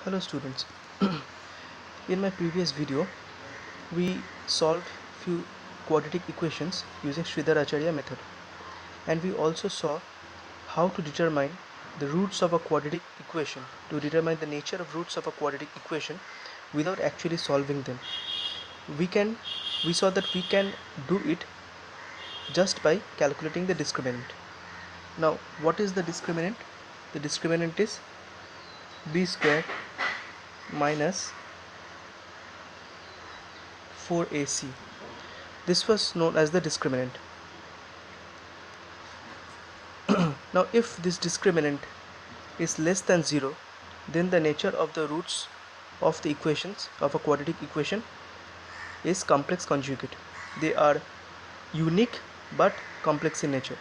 Hello students. In my previous video, we solved few quadratic equations using Sridhar Acharya method, and we also saw how to determine the roots of a quadratic equation, to determine the nature of roots of a quadratic equation without actually solving them. We saw that we can do it just by calculating the discriminant. Now, what is the discriminant? The discriminant is b square minus 4ac. This was known as the discriminant. Now if this discriminant is less than 0, then the nature of the roots of the equations of a quadratic equation is complex conjugate. They are unique but complex in nature.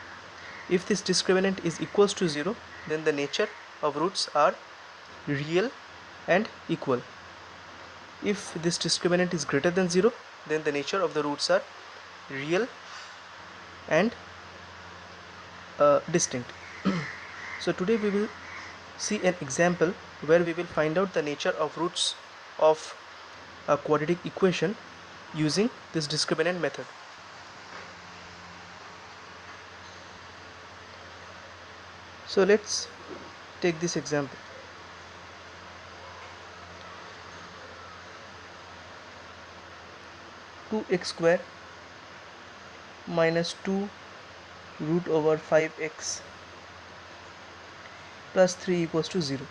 If this discriminant is equals to 0, then the nature of roots are real and equal. If this discriminant is greater than 0, then the nature of the roots are real and distinct. So today we will see an example where we will find out the nature of roots of a quadratic equation using this discriminant method. So let's take this example. Two x square minus 2 root over 5x plus 3 equals to 0.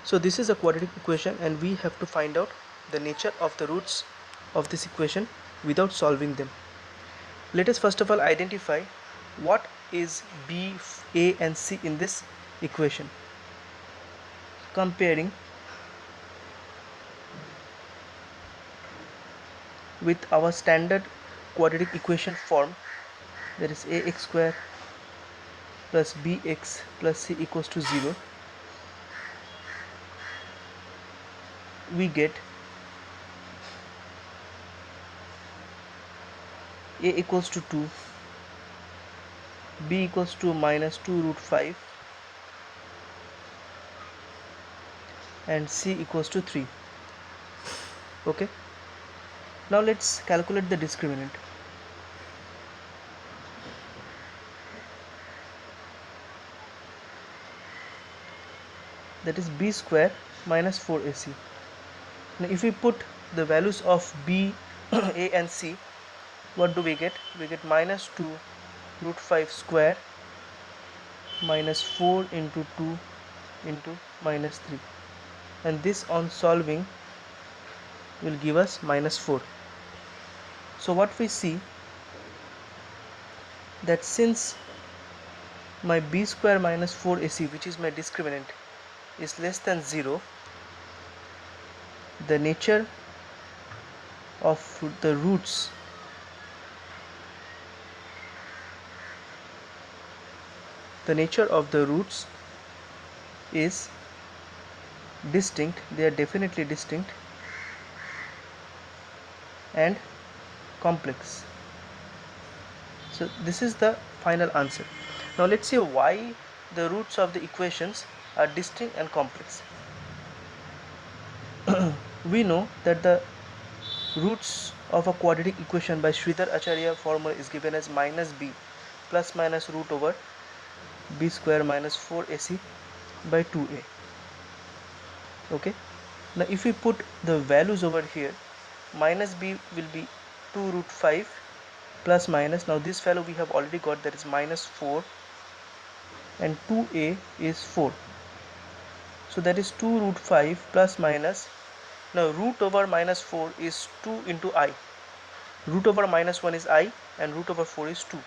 So this is a quadratic equation and we have to find out the nature of the roots of this equation without solving them. Let us first of all identify what is b, a and c in this equation. Comparing with our standard quadratic equation form, that is ax square plus bx plus c equals to 0, we get a equals to 2, b equals to minus 2 root 5 and c equals to 3. Okay, now let's calculate the discriminant. That is b square minus 4ac. Now if we put the values of b, a and c, what do we get? We get minus 2 root 5 square minus 4 into 2 into minus 3, and this on solving will give us minus 4. So what we see, that since my b square minus 4ac, which is my discriminant, is less than 0, the nature of the roots is distinct. They are definitely distinct and complex. So this is the final answer. Now let's see why the roots of the equations are distinct and complex. We know that the roots of a quadratic equation by Sridhar Acharya formula is given as minus b plus minus root over b square minus 4ac by 2a. Okay, now if we put the values over here, minus b will be 2 root 5 plus minus, now this value we have already got, that is minus 4, and 2a is 4, so that is 2 root 5 plus minus. Now root over minus 4 is 2 into I. Root over minus 1 is I and root over 4 is 2,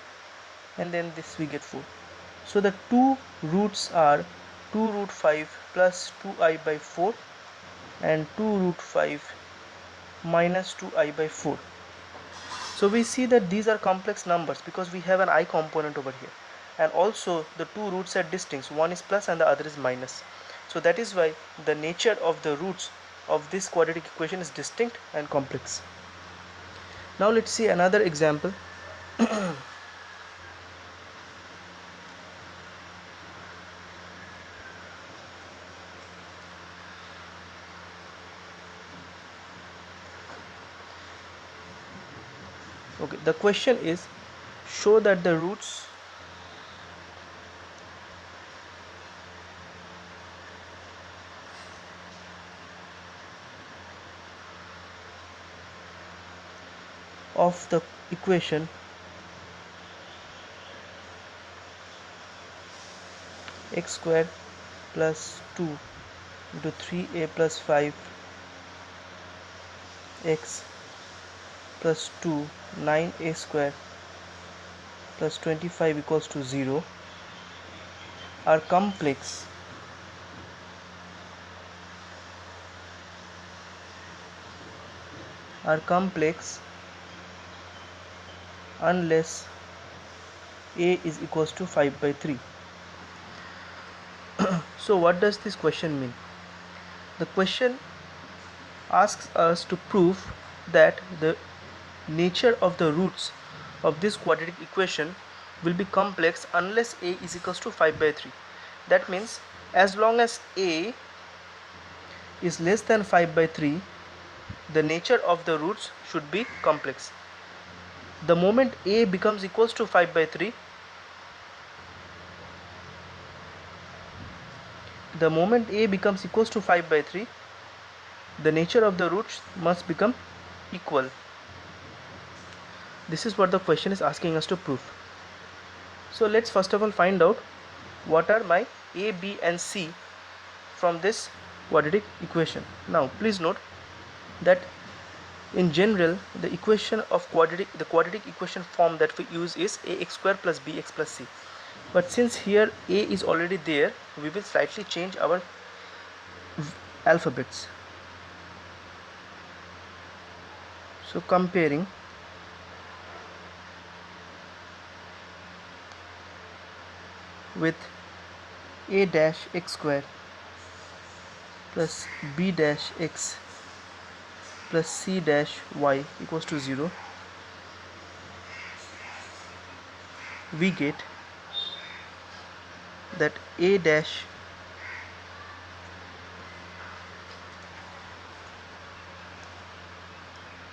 and then this we get 4. So the two roots are 2 root 5 plus 2i by 4 and 2 root 5 minus 2i by 4. So we see that these are complex numbers because we have an I component over here, and also the two roots are distinct. One is plus and the other is minus. So that is why the nature of the roots of this quadratic equation is distinct and complex. Now let's see another example. Okay, the question is, show that the roots of the equation x square plus 2 into 3a plus 5 x plus 2 9a square plus 25 equals to 0 are complex unless a is equals to 5 by 3. So what does this question mean? The question asks us to prove that the nature of the roots of this quadratic equation will be complex unless a is equals to 5 by 3. That means as long as a is less than 5 by 3, the nature of the roots should be complex. The moment a becomes equals to 5 by 3, the nature of the roots must become equal. This is what the question is asking us to prove. So let's first of all find out what are my a, b and c from this quadratic equation. Now please note that in general the quadratic equation form that we use is ax square plus bx plus c. But since here a is already there, we will slightly change our alphabets. So comparing with a dash x square plus b dash x plus c dash y equals to 0, we get that a dash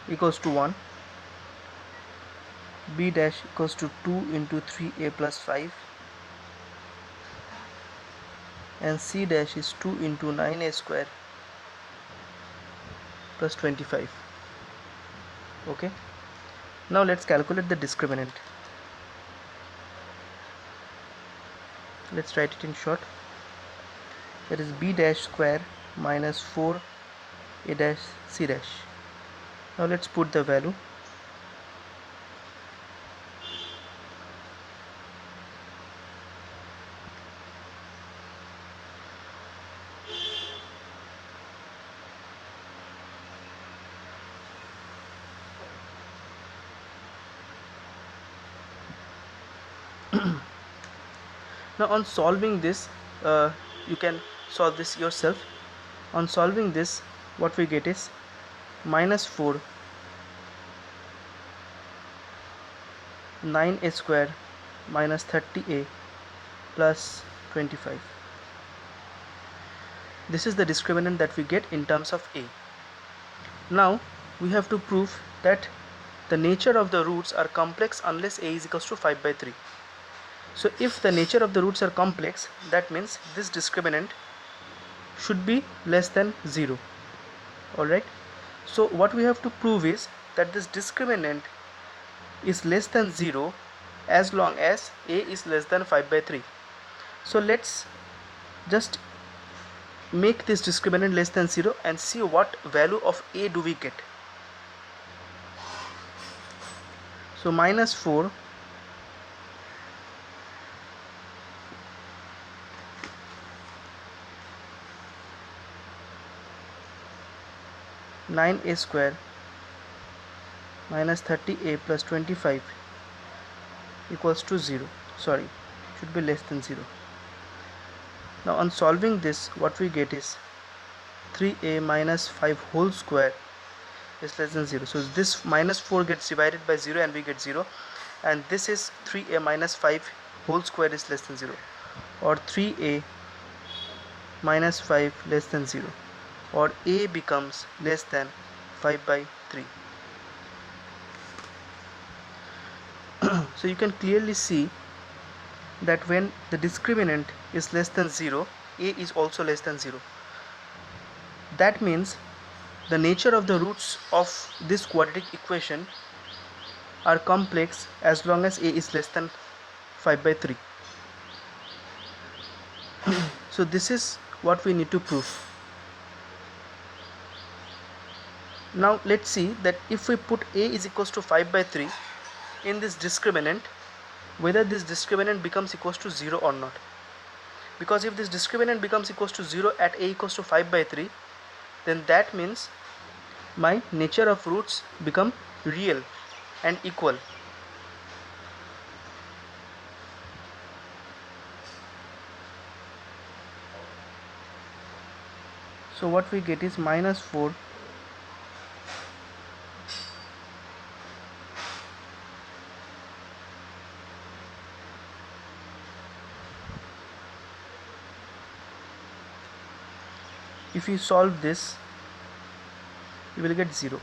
equals to 1, b dash equals to 2 into 3a plus 5, and c dash is 2 into 9a square plus 25. Okay, now let's calculate the discriminant. Let's write it in short. That is b dash square minus 4 a dash c dash. Now let's put the value. Now on solving this, you can solve this yourself. On solving this, what we get is minus 4 9a square minus 30a plus 25. This is the discriminant that we get in terms of a. Now we have to prove that the nature of the roots are complex unless a is equals to 5 by 3. So if the nature of the roots are complex, that means this discriminant should be less than 0. Alright, so what we have to prove is that this discriminant is less than 0 as long as a is less than 5 by 3. So let's just make this discriminant less than 0 and see what value of a do we get. So minus 4 9a square minus 30a plus 25 equals to 0. Sorry, should be less than 0. Now on solving this, what we get is 3a minus 5 whole square is less than 0. So this minus 4 gets divided by 0 and we get 0, and this is 3a minus 5 whole square is less than 0, or 3a minus 5 less than 0, or a becomes less than 5 by 3. So you can clearly see that when the discriminant is less than 0, a is also less than 0. That means the nature of the roots of this quadratic equation are complex as long as a is less than 5 by 3. So this is what we need to prove. Now let's see that if we put a is equals to 5 by 3 in this discriminant, whether this discriminant becomes equals to 0 or not. Because if this discriminant becomes equals to 0 at a equals to 5 by 3, then that means my nature of roots become real and equal. So what we get is minus 4 if you solve this, you will get 0.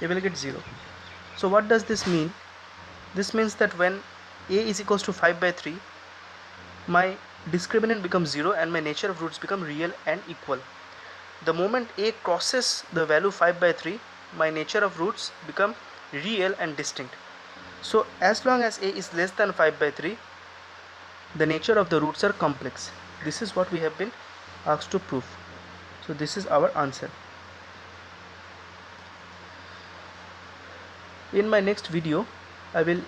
You will get 0. So what does this mean? This means that when a is equals to 5 by 3, my discriminant becomes 0 and my nature of roots become real and equal. The moment a crosses the value 5 by 3, my nature of roots become real and distinct. So as long as a is less than 5 by 3, the nature of the roots are complex. This is what we have been asked to prove. So this is our answer. In my next video, I will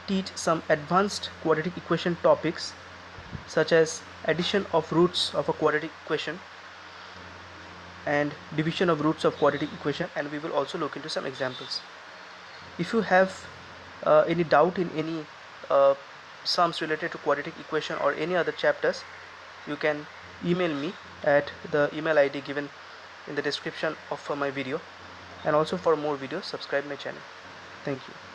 teach some advanced quadratic equation topics such as addition of roots of a quadratic equation and division of roots of quadratic equation, and we will also look into some examples. If you have any doubt in any sums related to quadratic equation or any other chapters, you can email me at the email ID given in the description of my video, and also for more videos subscribe my channel. Thank you.